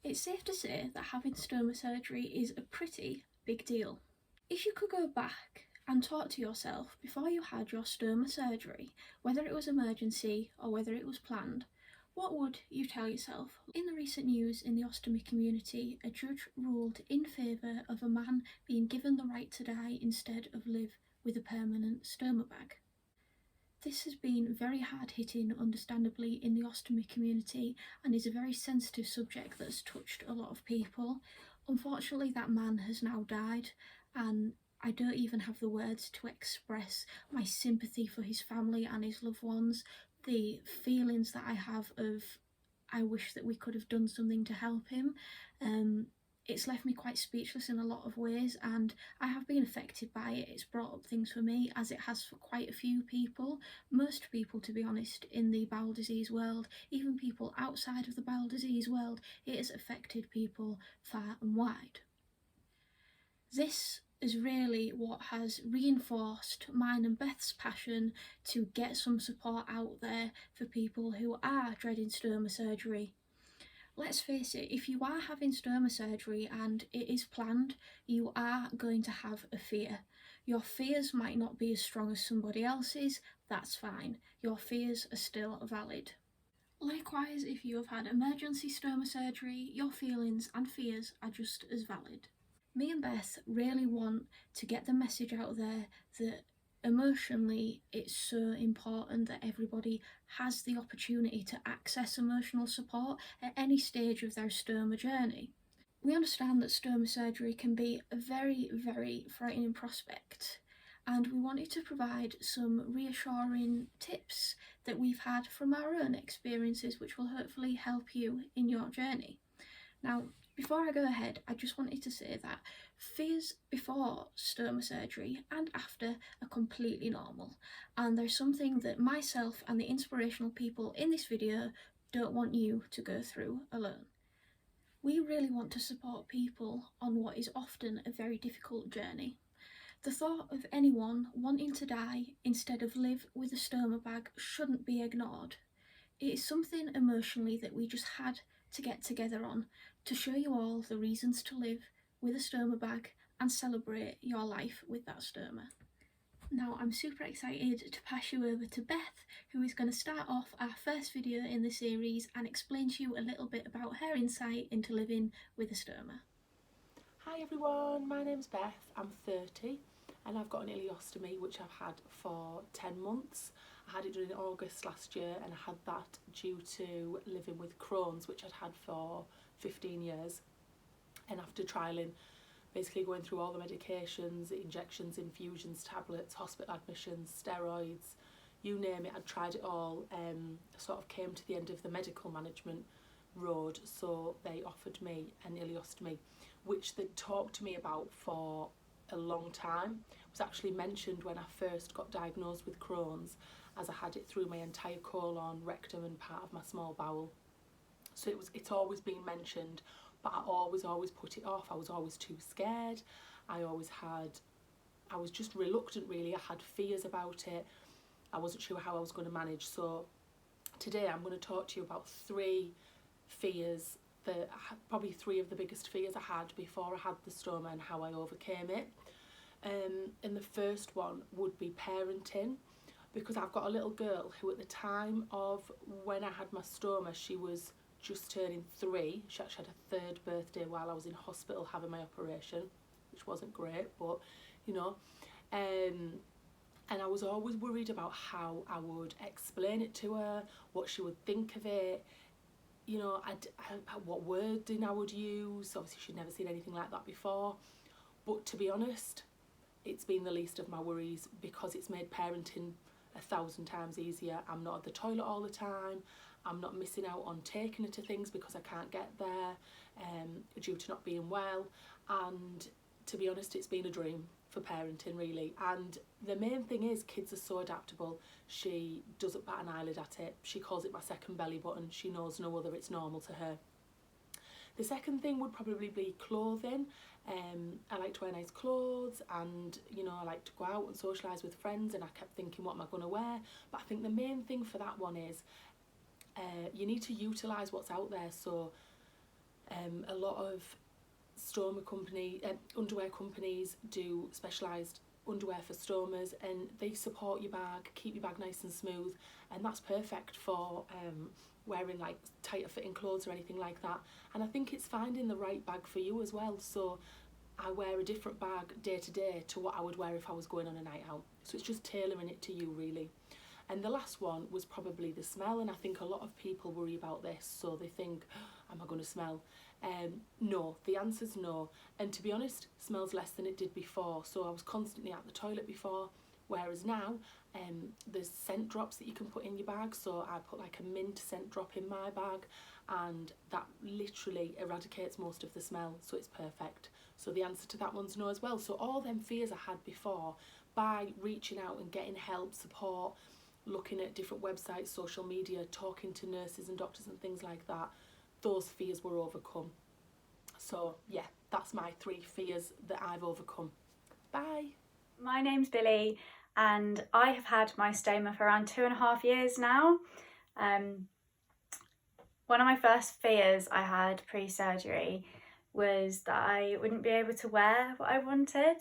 It's safe to say that having stoma surgery is a pretty big deal. If you could go back and talk to yourself before you had your stoma surgery, whether it was emergency or whether it was planned, what would you tell yourself? In the recent news in the ostomy community, a judge ruled in favour of a man being given the right to die instead of live with a permanent stoma bag. This has been very hard-hitting, understandably, in the ostomy community and is a very sensitive subject that has touched a lot of people. Unfortunately, that man has now died, and I don't even have the words to express my sympathy for his family and his loved ones. The feelings that I have of, I wish that we could have done something to help him. It's left me quite speechless in a lot of ways, and I have been affected by it. It's brought up things for me, as it has for quite a few people. Most people, to be honest, in the bowel disease world, even people outside of the bowel disease world, it has affected people far and wide. This is really what has reinforced mine and Beth's passion to get some support out there for people who are dreading stoma surgery. Let's face it, if you are having stoma surgery and it is planned, you are going to have a fear. Your fears might not be as strong as somebody else's, that's fine. Your fears are still valid. Likewise, if you have had emergency stoma surgery, your feelings and fears are just as valid. Me and Beth really want to get the message out there that emotionally it's so important that everybody has the opportunity to access emotional support at any stage of their stoma journey. We understand that stoma surgery can be a very, very frightening prospect, and we wanted to provide some reassuring tips that we've had from our own experiences, which will hopefully help you in your journey. Now, before I go ahead, I just wanted to say that fears before stoma surgery and after are completely normal, and there's something that myself and the inspirational people in this video don't want you to go through alone. We really want to support people on what is often a very difficult journey. The thought of anyone wanting to die instead of live with a stoma bag shouldn't be ignored. It is something emotionally that we just had to get together on to show you all the reasons to live with a stoma bag and celebrate your life with that stoma. Now I'm super excited to pass you over to Beth, who is going to start off our first video in the series and explain to you a little bit about her insight into living with a stoma. Hi everyone, my name's Beth, I'm 30 and I've got an ileostomy which I've had for 10 months. I had it done in August last year and I had that due to living with Crohn's, which I'd had for 15 years. And after trialling, basically going through all the medications, injections, infusions, tablets, hospital admissions, steroids, you name it, I'd tried it all, sort of came to the end of the medical management road, so they offered me an ileostomy, which they talked to me about for a long time. It was actually mentioned when I first got diagnosed with Crohn's, as I had it through my entire colon, rectum and part of my small bowel. So it's always been mentioned, but I always put it off. I was always too scared. I was just reluctant really. I had fears about it. I wasn't sure how I was going to manage. So today I'm going to talk to you about 3 fears that probably 3 of the biggest fears I had before I had the stoma and how I overcame it. And the first one would be parenting, because I've got a little girl who at the time of when I had my stoma, she was just turning 3. She actually had a 3rd birthday while I was in hospital having my operation, which wasn't great, but you know. And I was always worried about how I would explain it to her, what she would think of it, you know, what wording I would use. Obviously she'd never seen anything like that before, but to be honest, it's been the least of my worries because it's made parenting 1,000 times easier. I'm not at the toilet all the time. I'm not missing out on taking her to things because I can't get there due to not being well. And to be honest, it's been a dream for parenting really. And the main thing is kids are so adaptable. She doesn't bat an eyelid at it. She calls it my second belly button. She knows no other, it's normal to her. The second thing would probably be clothing. I like to wear nice clothes, and you know, I like to go out and socialise with friends, and I kept thinking, what am I going to wear? But I think the main thing for that one is you need to utilise what's out there. So A lot of underwear companies do specialised underwear for stomas, and they support your bag, keep your bag nice and smooth, and that's perfect for wearing like tighter fitting clothes or anything like that. And I think it's finding the right bag for you as well. So I wear a different bag day to day to what I would wear if I was going on a night out. So it's just tailoring it to you, really. And the last one was probably the smell, and I think a lot of people worry about this, so they think, am I going to smell? No, the answer's no. And to be honest, smells less than it did before. So I was constantly at the toilet before, whereas now there's scent drops that you can put in your bag. So I put like a mint scent drop in my bag, and that literally eradicates most of the smell, so it's perfect. So the answer to that one's no as well. So all them fears I had before, by reaching out and getting help, support, looking at different websites, social media, talking to nurses and doctors and things like that, those fears were overcome. So yeah, that's my 3 fears that I've overcome. Bye. My name's Billie, and I have had my stoma for around 2.5 years now. One of my first fears I had pre-surgery was that I wouldn't be able to wear what I wanted,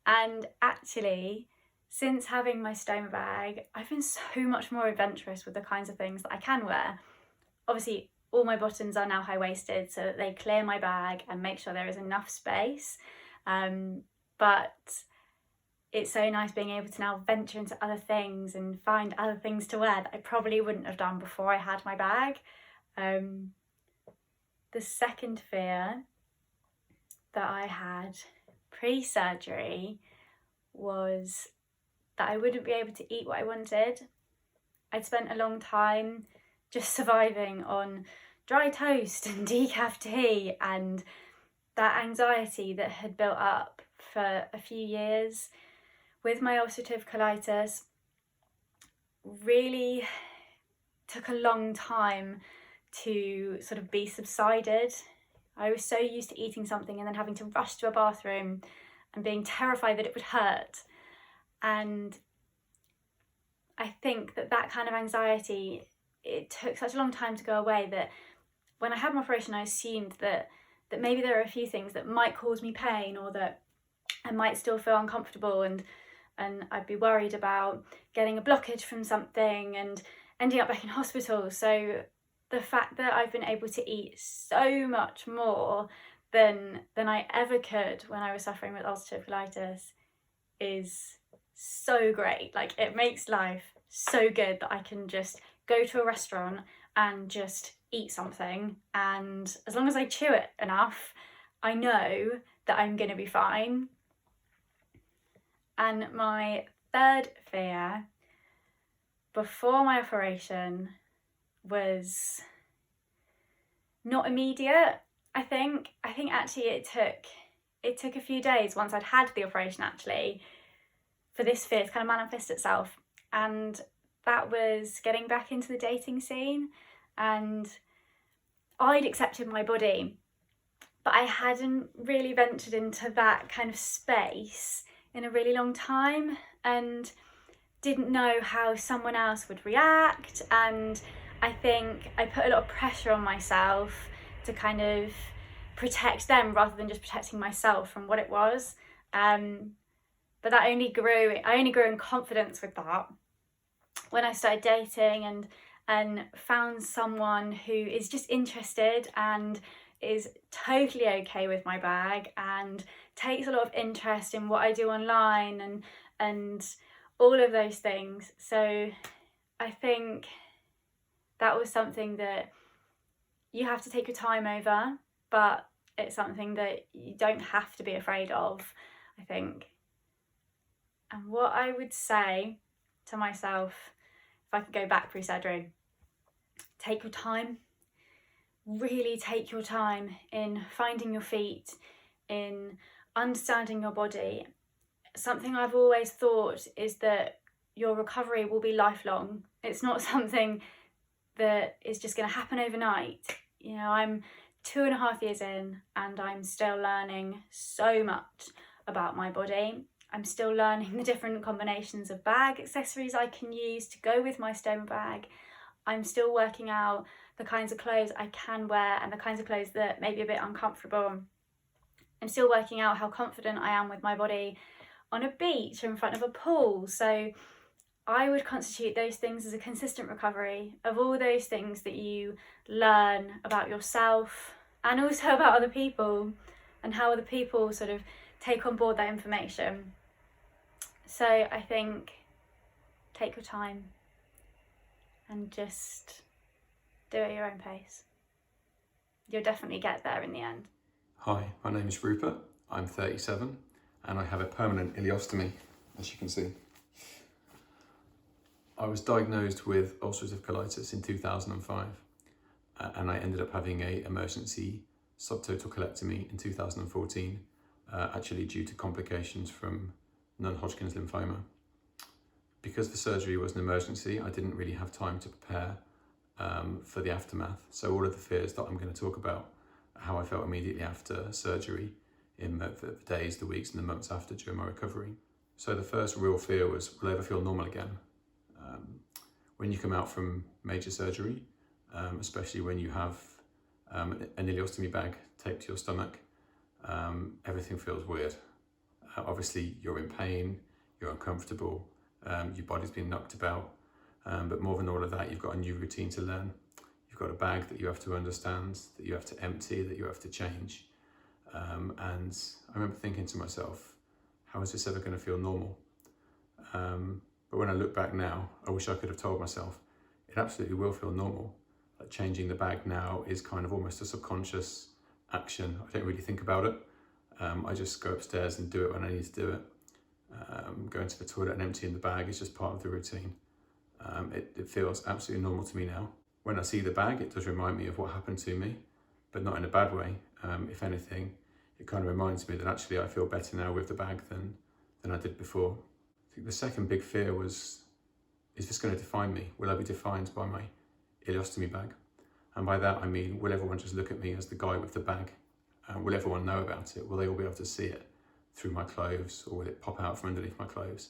and actually since having my stoma bag I've been so much more adventurous with the kinds of things that I can wear. Obviously all my buttons are now high-waisted so that they clear my bag and make sure there is enough space, but it's so nice being able to now venture into other things and find other things to wear that I probably wouldn't have done before I had my bag. The second fear that I had pre-surgery was that I wouldn't be able to eat what I wanted. I'd spent a long time just surviving on dry toast and decaf tea, and that anxiety that had built up for a few years with my ulcerative colitis really took a long time to sort of be subsided. I was so used to eating something and then having to rush to a bathroom and being terrified that it would hurt. And I think that kind of anxiety, it took such a long time to go away that when I had my operation I assumed that maybe there are a few things that might cause me pain, or that I might still feel uncomfortable, and I'd be worried about getting a blockage from something and ending up back in hospital. So the fact that I've been able to eat so much more than I ever could when I was suffering with ulcerative colitis is so great. Like, it makes life so good that I can just go to a restaurant and just eat something, and as long as I chew it enough, I know that I'm going to be fine. And my third fear before my operation was not immediate. I think actually it took a few days once I'd had the operation actually for this fear to kind of manifest itself, and that was getting back into the dating scene. And I'd accepted my body, but I hadn't really ventured into that kind of space in a really long time, and didn't know how someone else would react. And I think I put a lot of pressure on myself to kind of protect them rather than just protecting myself from what it was. But I only grew in confidence with that when I started dating and found someone who is just interested and is totally okay with my bag and takes a lot of interest in what I do online and all of those things. So I think that was something that you have to take your time over, but it's something that you don't have to be afraid of, I think. And what I would say to myself, if I could go back pre-surgery, take your time. Really take your time in finding your feet, in understanding your body. Something I've always thought is that your recovery will be lifelong. It's not something that is just going to happen overnight. You know, I'm 2.5 years in and I'm still learning so much about my body. I'm still learning the different combinations of bag accessories I can use to go with my stoma bag. I'm still working out the kinds of clothes I can wear and the kinds of clothes that may be a bit uncomfortable. I'm still working out how confident I am with my body on a beach or in front of a pool. So I would constitute those things as a consistent recovery of all those things that you learn about yourself and also about other people and how other people sort of take on board that information. So I think take your time and just do it at your own pace. You'll definitely get there in the end. Hi, my name is Rupert. I'm 37 and I have a permanent ileostomy, as you can see. I was diagnosed with ulcerative colitis in 2005 and I ended up having an emergency subtotal colectomy in 2014, actually due to complications from non-Hodgkin's lymphoma. Because the surgery was an emergency, I didn't really have time to prepare for the aftermath. So all of the fears that I'm going to talk about, how I felt immediately after surgery in the days, the weeks and the months after during my recovery. So the first real fear was, will I ever feel normal again? When you come out from major surgery, especially when you have an ileostomy bag taped to your stomach, everything feels weird. Obviously you're in pain, you're uncomfortable, your body's been knocked about, but more than all of that, you've got a new routine to learn. You've got a bag that you have to understand, that you have to empty, that you have to change. And I remember thinking to myself, how is this ever going to feel normal? But when I look back now, I wish I could have told myself, it absolutely will feel normal. Like changing the bag now is kind of almost a subconscious action. I don't really think about it. I just go upstairs and do it when I need to do it. Going to the toilet and emptying the bag is just part of the routine. It feels absolutely normal to me now. When I see the bag, it does remind me of what happened to me, but not in a bad way. If anything, it kind of reminds me that actually I feel better now with the bag than I did before. I think the second big fear was, is this going to define me? Will I be defined by my ileostomy bag? And by that I mean, will everyone just look at me as the guy with the bag? Will everyone know about it? Will they all be able to see it through my clothes, or will it pop out from underneath my clothes?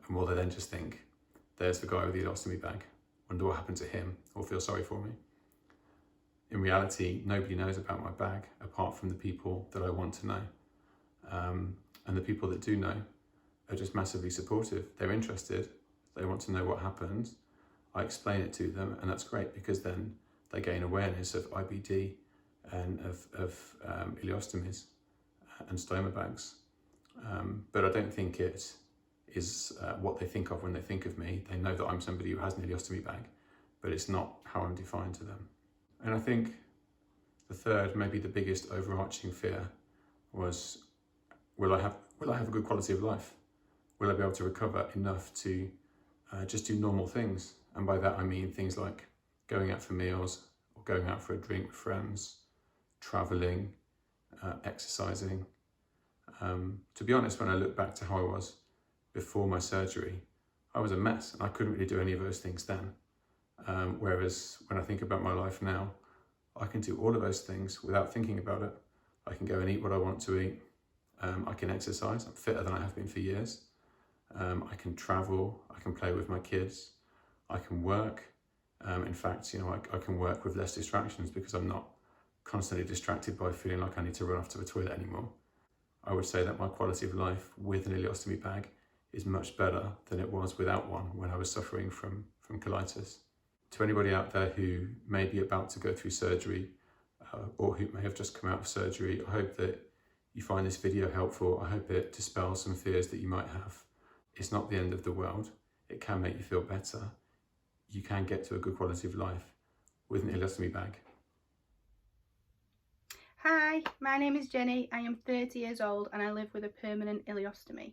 And will they then just think, there's the guy with the ileostomy bag, wonder what happened to him, or feel sorry for me? In reality, nobody knows about my bag apart from the people that I want to know. And the people that do know are just massively supportive. They're interested, they want to know what happened. I explain it to them, and that's great because then they gain awareness of IBD and of ileostomies and stoma bags. But I don't think it is what they think of when they think of me. They know that I'm somebody who has an ileostomy bag, but it's not how I'm defined to them. And I think the third, maybe the biggest overarching fear was, will I have a good quality of life? Will I be able to recover enough to just do normal things? And by that I mean things like going out for meals, or going out for a drink with friends, travelling, exercising. To be honest, when I look back to how I was before my surgery, I was a mess and I couldn't really do any of those things then. Whereas when I think about my life now, I can do all of those things without thinking about it. I can go and eat what I want to eat. I can exercise. I'm fitter than I have been for years. I can travel. I can play with my kids. I can work. In fact, I can work with less distractions because I'm not constantly distracted by feeling like I need to run off to the toilet anymore. I would say that my quality of life with an ileostomy bag is much better than it was without one when I was suffering from colitis. To anybody out there who may be about to go through surgery or who may have just come out of surgery, I hope that you find this video helpful. I hope it dispels some fears that you might have. It's not the end of the world. It can make you feel better. You can get to a good quality of life with an ileostomy bag. Hi, my name is Jennie. I am 30 years old and I live with a permanent ileostomy.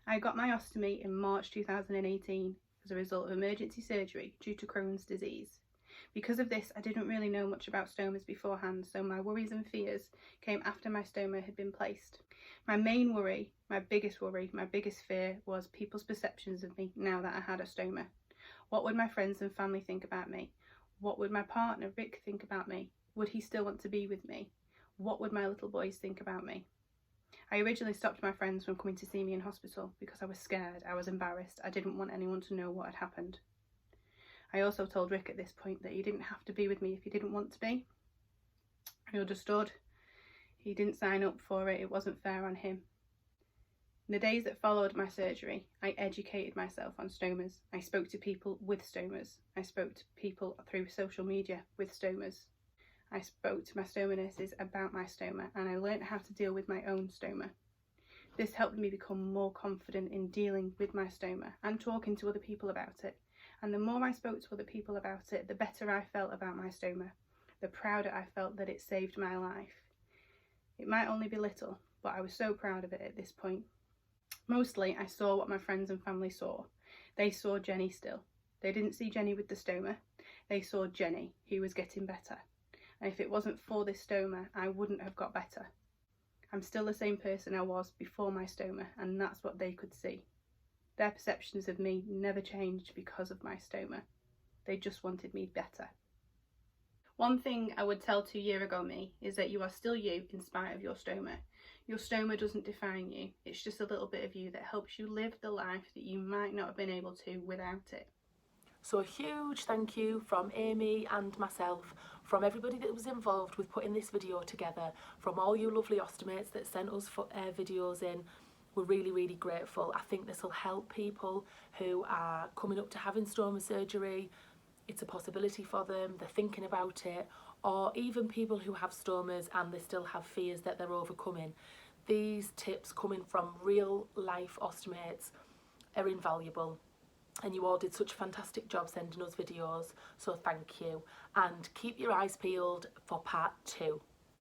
I got my ostomy in March 2018 as a result of emergency surgery due to Crohn's disease. Because of this, I didn't really know much about stomas beforehand, so my worries and fears came after my stoma had been placed. My main worry, my biggest fear was people's perceptions of me now that I had a stoma. What would my friends and family think about me? What would my partner, Rick, think about me? Would he still want to be with me? What would my little boys think about me? I originally stopped my friends from coming to see me in hospital because I was scared, I was embarrassed, I didn't want anyone to know what had happened. I also told Rick at this point that he didn't have to be with me if he didn't want to be. I understood. He didn't sign up for it, it wasn't fair on him. In the days that followed my surgery, I educated myself on stomas. I spoke to people with stomas. I spoke to people through social media with stomas. I spoke to my stoma nurses about my stoma, and I learnt how to deal with my own stoma. This helped me become more confident in dealing with my stoma and talking to other people about it. And the more I spoke to other people about it, the better I felt about my stoma, the prouder I felt that it saved my life. It might only be little, but I was so proud of it at this point. Mostly, I saw what my friends and family saw. They saw Jennie still. They didn't see Jennie with the stoma. They saw Jennie, who was getting better. And if it wasn't for this stoma, I wouldn't have got better. I'm still the same person I was before my stoma, and that's what they could see. Their perceptions of me never changed because of my stoma. They just wanted me better. One thing I would tell 2-year-ago me is that you are still you in spite of your stoma. Your stoma doesn't define you. It's just a little bit of you that helps you live the life that you might not have been able to without it. So a huge thank you from Amy and myself, from everybody that was involved with putting this video together, from all you lovely ostomates that sent us videos in. We're really, really grateful. I think this will help people who are coming up to having stoma surgery. It's a possibility for them, they're thinking about it, or even people who have stomas and they still have fears that they're overcoming. These tips coming from real life ostomates are invaluable, and you all did such a fantastic job sending us videos, so thank you, and keep your eyes peeled for part 2.